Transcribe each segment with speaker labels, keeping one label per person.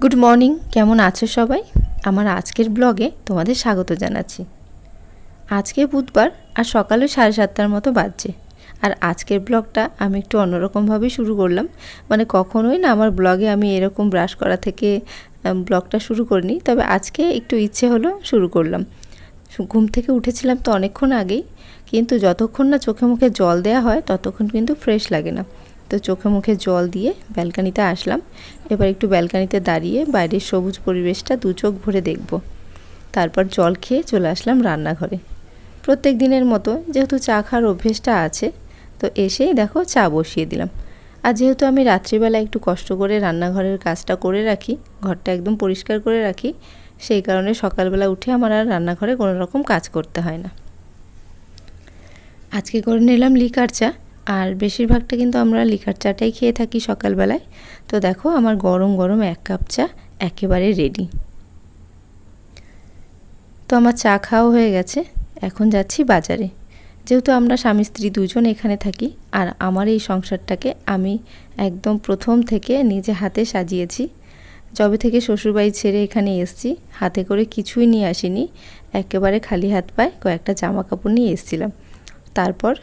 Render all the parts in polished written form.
Speaker 1: Good morning, কেমন আছো সবাই? আমার আজকের ব্লগে তোমাদের স্বাগত জানাচ্ছি। আজকে বুধবার আর সকালে 7:30টার মতো বাজছে। আর আজকের ব্লগটা আমি একটু অন্যরকমভাবে শুরু করলাম। মানে কখনোই না আমার ব্লগে আমি এরকম ব্রাশ করা থেকে ব্লগটা শুরু করিনি, তবে আজকে একটু ইচ্ছে হলো শুরু করলাম। ঘুম থেকে উঠেছিলাম তো অনেকক্ষণ আগেই, কিন্তু যতক্ষণ না চোখে মুখে জল দেওয়া হয় ততক্ষণ কিন্তু ফ্রেশ লাগে না। তো চোখে মুখে জল দিয়ে ব্যালকানিতে আসলাম। এবার একটু ব্যালকানিতে দাঁড়িয়ে বাইরের সবুজ পরিবেশটা দু চোখ ভরে দেখব। তারপর জল খেয়ে চলে আসলাম রান্নাঘরে। প্রত্যেক দিনের মতো যেহেতু চা খাওয়ার অভ্যেসটা আছে, তো এসেই দেখো চা বসিয়ে দিলাম। আর যেহেতু আমি রাত্রিবেলা একটু কষ্ট করে রান্নাঘরের কাজটা করে রাখি, ঘরটা একদম পরিষ্কার করে রাখি, সেই কারণে সকালবেলা উঠে আমার আর রান্নাঘরে কোনো রকম কাজ করতে হয় না। আজকে করে নিলাম লিকার চা, আর বেশিরভাগটা কিন্তু আমরা লিকার চাটাই খেয়ে থাকি সকালবেলায়। তো দেখো আমার গরম গরম 1 কাপ চা একেবারে রেডি। তো আমার চা খাওয়া হয়ে গেছে, এখন যাচ্ছি বাজারে। যেহেতু আমরা স্বামী স্ত্রী দুজন এখানে থাকি, আর আমার এই সংসারটাকে আমি একদম প্রথম থেকে নিজে হাতে সাজিয়েছি। যবে থেকে শ্বশুরবাড়ি ছেড়ে এখানে এসেছি, হাতে করে কিছুই নিয়ে আসিনি, একেবারে খালি হাত পায়ে কয়েকটা জামা কাপড় নিয়ে এসেছিলাম। তারপর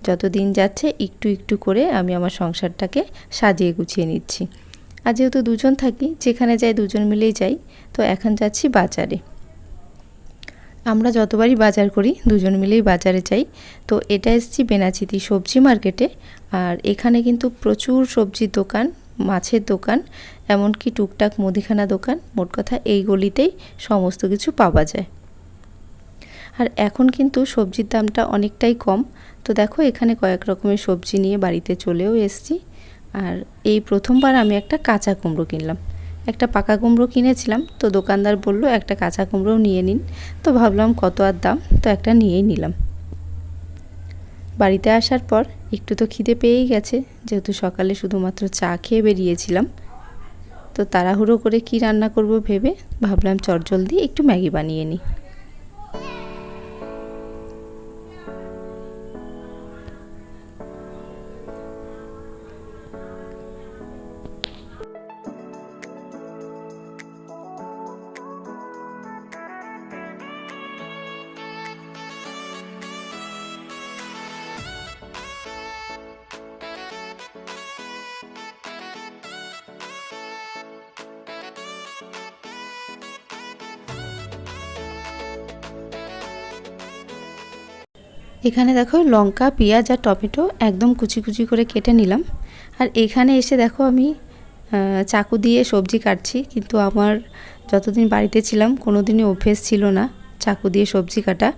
Speaker 1: যত দিন যাচ্ছে একটু একটু করে আমি আমার সংসারটাকে সাজিয়ে গুছিয়ে নিচ্ছি। আর যেহেতু দুজন থাকি, যেখানে যাই দুজন মিলেই যাই, তো এখন যাচ্ছি বাজারে। আমরা যতবারই বাজার করি দুজন মিলেই বাজারে যাই। তো এটা এসেছি বেনাচিতি সবজি মার্কেটে। আর এখানে কিন্তু প্রচুর সবজির দোকান, মাছের দোকান, এমনকি টুকটাক মুদিখানা দোকান, মোট কথা এই গলিতেই সমস্ত কিছু পাওয়া যায়। আর এখন কিন্তু সবজির দামটা অনেকটাই কম। তো দেখো এখানে কয়েক রকমের সবজি নিয়ে বাড়িতে চলেও এসেছি। আর এই প্রথমবার আমি একটা কাঁচা কুমড়ো কিনলাম। একটা পাকা কুমড়ো কিনেছিলাম, তো দোকানদার বলল একটা কাঁচা কুমড়োও নিয়ে নিন। তো ভাবলাম কত আর দাম, তো একটা নিয়েই নিলাম। বাড়িতে আসার পর একটু তো খিদে পেয়েই গেছে, যেহেতু সকালে শুধুমাত্র চা খেয়ে বেরিয়েছিলাম। তো তাড়াহুড়ো করে কি রান্না করব ভেবে ভাবলাম চটজলদি একটু ম্যাগি বানিয়ে নিই। এখানে দেখো লঙ্কা, পেঁয়াজ আর টমেটো একদম কুচি কুচি করে কেটে নিলাম। আর এখানে এসে দেখো আমি চাকু দিয়ে সবজি কাটছি, কিন্তু আমার যতদিন বাড়িতে ছিলাম কোনো দিনই অভ্যেস ছিল না চাকু দিয়ে সবজি কাটা।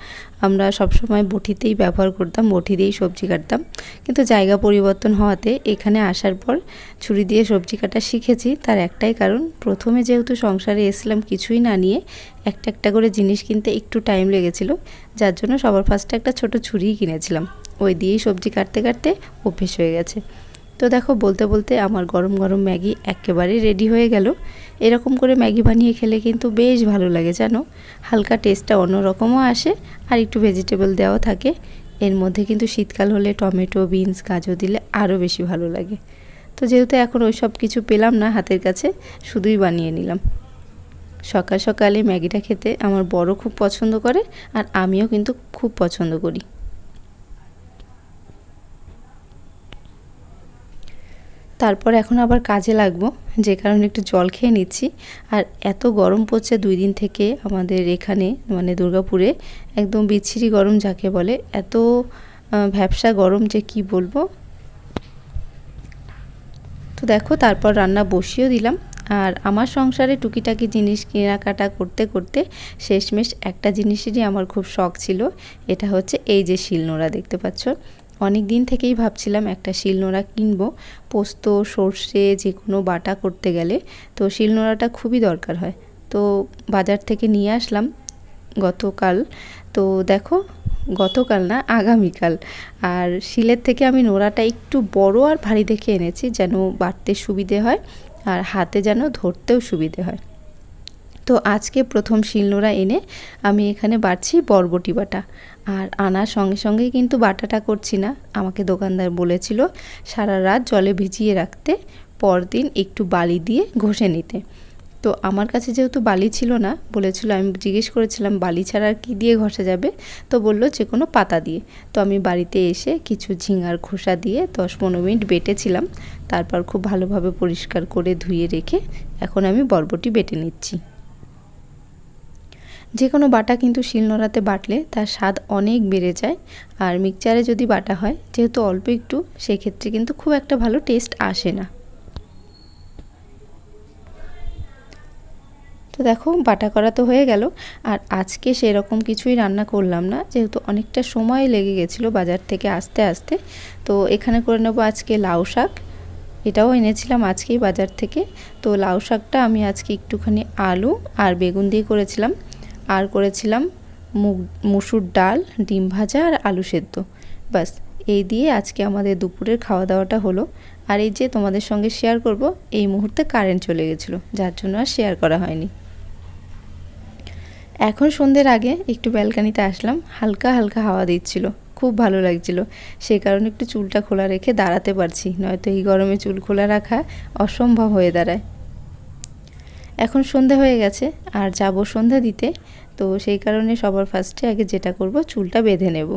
Speaker 1: আমরা সবসময় বটিতেই ব্যবহার করতাম, বটি দিয়েই সবজি কাটতাম। কিন্তু জায়গা পরিবর্তন হওয়াতে এখানে আসার পর ছুরি দিয়ে সবজি কাটা শিখেছি। তার একটাই কারণ, প্রথমে যেহেতু সংসারে এসেছিলাম কিছুই না নিয়ে, একটা একটা করে জিনিস কিনতে একটু টাইম লেগেছিল, যার জন্য সবার ফার্স্টে একটা ছোট ছুরিই কিনেছিলাম। ওই দিয়েই সবজি কাটতে কাটতে অভ্যেস হয়ে গেছে। তো দেখো বলতে বলতে আমার গরম গরম ম্যাগি একেবারে রেডি হয়ে গেল। এরকম করে ম্যাগি বানিয়ে খেলে কিন্তু বেশ ভালো লাগে জানো, হালকা টেস্টটা অন্যরকমও আসে, আর একটু ভেজিটেবল দেওয়াও থাকে এর মধ্যে। কিন্তু শীতকাল হলে টমেটো, বিনস, গাজর দিলে আরও বেশি ভালো লাগে। তো যেহেতু এখন ওই সব কিছু পেলাম না হাতের কাছে, শুধুই বানিয়ে নিলাম। সকাল সকালে ম্যাগিটা খেতে আমার বড় খুব পছন্দ করে, আর আমিও কিন্তু খুব পছন্দ করি। তারপর এখন আবার কাজে লাগবো, যে কারণে একটু জল খেয়ে নিচ্ছি। আর এত গরম পড়ছে 2 দিন থেকে আমাদের এখানে, মানে দুর্গাপুরে একদম বিচ্ছিরি গরম যাকে বলে, এত ভ্যাপসা গরম যে কি বলবো। তো দেখো তারপর রান্না বসিয়েও দিলাম। আর আমার সংসারে টুকিটাকি জিনিস কেনাকাটা করতে করতে শেষমেশ একটা জিনিসেরই আমার খুব শখ ছিল, এটা হচ্ছে এই যে শিলনোড়া দেখতে পাচ্ছ। অনেক দিন থেকেই ভাবছিলাম একটা শিলনোড়া কিনবো, পোস্ত, সর্ষে যে কোনো বাটা করতে গেলে তো শিলনোড়াটা খুবই দরকার হয়। তো বাজার থেকে নিয়ে আসলাম গতকাল। তো দেখো গতকাল না, আগামীকাল। আর শিলের থেকে আমি নোড়াটা একটু বড় আর ভারী দেখে এনেছি, যেন বাটতে সুবিধে হয় আর হাতে যেন ধরতেও সুবিধে হয়। তো আজকে প্রথম শিলনোড়া এনে আমি এখানে বাটছি বরবটি বাটা। আর আনার সঙ্গে সঙ্গেই কিন্তু বাটাটা করছি না, আমাকে দোকানদার বলেছিল সারা রাত জলে ভিজিয়ে রাখতে, পরদিন একটু বালি দিয়ে ঘষে নিতে। তো আমার কাছে যেহেতু বালি ছিল না, বলেছিল, আমি জিজ্ঞেস করেছিলাম বালি ছাড়া আর কী দিয়ে ঘষা যাবে, তো বলল যে কোনো পাতা দিয়ে। তো আমি বাড়িতে এসে কিছু ঝিঙার খোসা দিয়ে 10-15 মিনিট বেটেছিলাম, তারপর খুব ভালোভাবে পরিষ্কার করে ধুয়ে রেখে এখন আমি বরবটি বেটে নিচ্ছি। যে কোনো বাটা কিন্তু শিলনোড়াতে বাটলে তার স্বাদ অনেক বেড়ে যায়, আর মিক্সচারে যদি বাটা হয় যেহেতু অল্প একটু, সেক্ষেত্রে কিন্তু খুব একটা ভালো টেস্ট আসে না। তো দেখো বাটা করা তো হয়ে গেল, আর আজকে সেরকম কিছুই রান্না করলাম না, যেহেতু অনেকটা সময় লেগে গেছিলো বাজার থেকে আসতে আসতে। তো এখানে করে নেব আজকে লাউ শাক, এটাও এনেছিলাম আজকেই বাজার থেকে। তো লাউ শাকটা আমি আজকে একটুখানি আলু আর বেগুন দিয়ে করেছিলাম, আর করেছিলাম মুসুর ডাল, ডিম ভাজা আর আলু সেদ্ধ। বাস এই দিয়ে আজকে আমাদের দুপুরের খাওয়া দাওয়াটা হলো। আর এই যে তোমাদের সঙ্গে শেয়ার করব, এই মুহূর্তে কারেন্ট চলে গেছিলো, যার জন্য আর শেয়ার করা হয়নি। এখন সন্ধ্যের আগে একটু ব্যালকানিতে আসলাম, হালকা হালকা হাওয়া দিচ্ছিল, খুব ভালো লাগছিল। সেই কারণে একটু চুলটা খোলা রেখে দাঁড়াতে পারছি, নয়তো এই গরমে চুল খোলা রাখা অসম্ভব হয়ে দাঁড়ায়। এখন সন্ধে হয়ে গেছে আর যাব সন্ধ্যা দিতে, তো সেই কারণে সবার ফার্স্টে আগে যেটা করব, চুলটা বেঁধে নেব।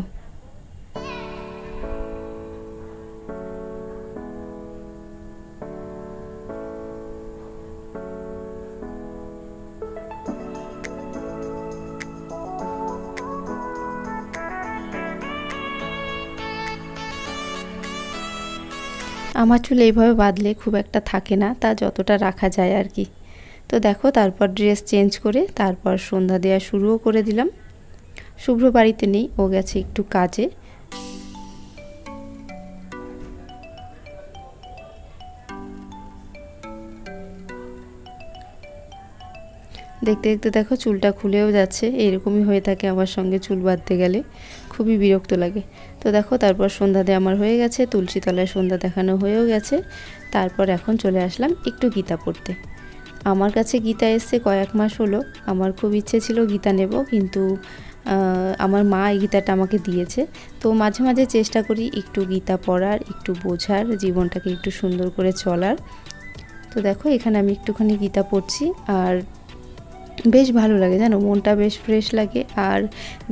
Speaker 1: আমার চুল এইভাবে বাঁধলে খুব একটা থাকে না, তা যতটা রাখা যায় আর কি। তো দেখো তারপর ড্রেস চেঞ্জ করে তারপর সন্ধ্যা দেওয়া শুরুও করে দিলাম। শুভ্র বাড়িতে নেই, ও গেছে একটু কাজে। দেখতে দেখতে দেখো চুলটা খুলেও যাচ্ছে, এরকমই হয়ে থাকে আমার সঙ্গে চুল বাঁধতে গেলে, খুবই বিরক্ত লাগে। তো দেখো তারপর সন্ধ্যা দেওয়া আমার হয়ে গেছে, তুলসী তলায় সন্ধ্যা দেখানো হয়েও গেছে। তারপর এখন চলে আসলাম একটু গীতা পড়তে। আমার কাছে গীতা এসছে কয়েক মাস হলো, আমার খুব ইচ্ছে ছিল গীতা নেব, কিন্তু আমার মা এই গীতাটা আমাকে দিয়েছে। তো মাঝে মাঝে চেষ্টা করি একটু গীতা পড়ার, একটু বোঝার, জীবনটাকে একটু সুন্দর করে চলার। তো দেখো এখানে আমি একটুখানি গীতা পড়ছি, আর বেশ ভালো লাগে জানো, মনটা বেশ ফ্রেশ লাগে। আর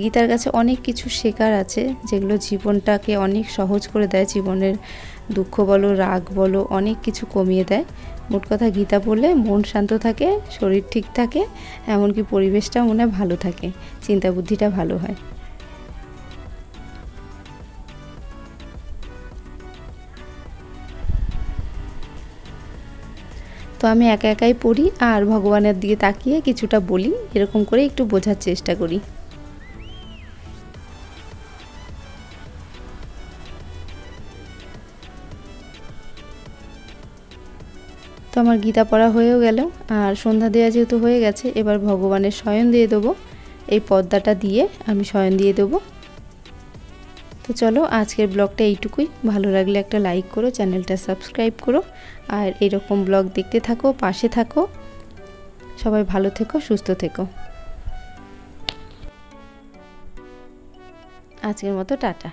Speaker 1: গীতার কাছে অনেক কিছু শেখার আছে, যেগুলো জীবনটাকে অনেক সহজ করে দেয়, জীবনের দুঃখ বলো, রাগ বলো, অনেক কিছু কমিয়ে দেয়। মোট কথা গীতা পড়লে মন শান্ত থাকে, শরীর ঠিক থাকে, এমনকি পরিবেশটা মনে ভালো থাকে, চিন্তা বুদ্ধিটা ভালো হয়। তো আমি একা একাই পড়ি আর ভগবানের দিকে তাকিয়ে কিছুটা বলি, এরকম করে একটু বোঝার চেষ্টা করি। তো আমার গীতা পড়া হয়েও গেল, আর সন্ধ্যা দেওয়া যেহেতু হয়ে গেছে, এবার ভগবানের শয়ন দিয়ে দেবো। এই পর্দাটা দিয়ে আমি শয়ন দিয়ে দেবো। তো চলো আজকের ব্লগটা এইটুকুই, ভালো লাগলে একটা লাইক করো, চ্যানেলটা সাবস্ক্রাইব করো, আর এরকম ব্লগ দেখতে থাকো, পাশে থাকো। সবাই ভালো থেকো, সুস্থ থেকো। আজকের মতো টাটা।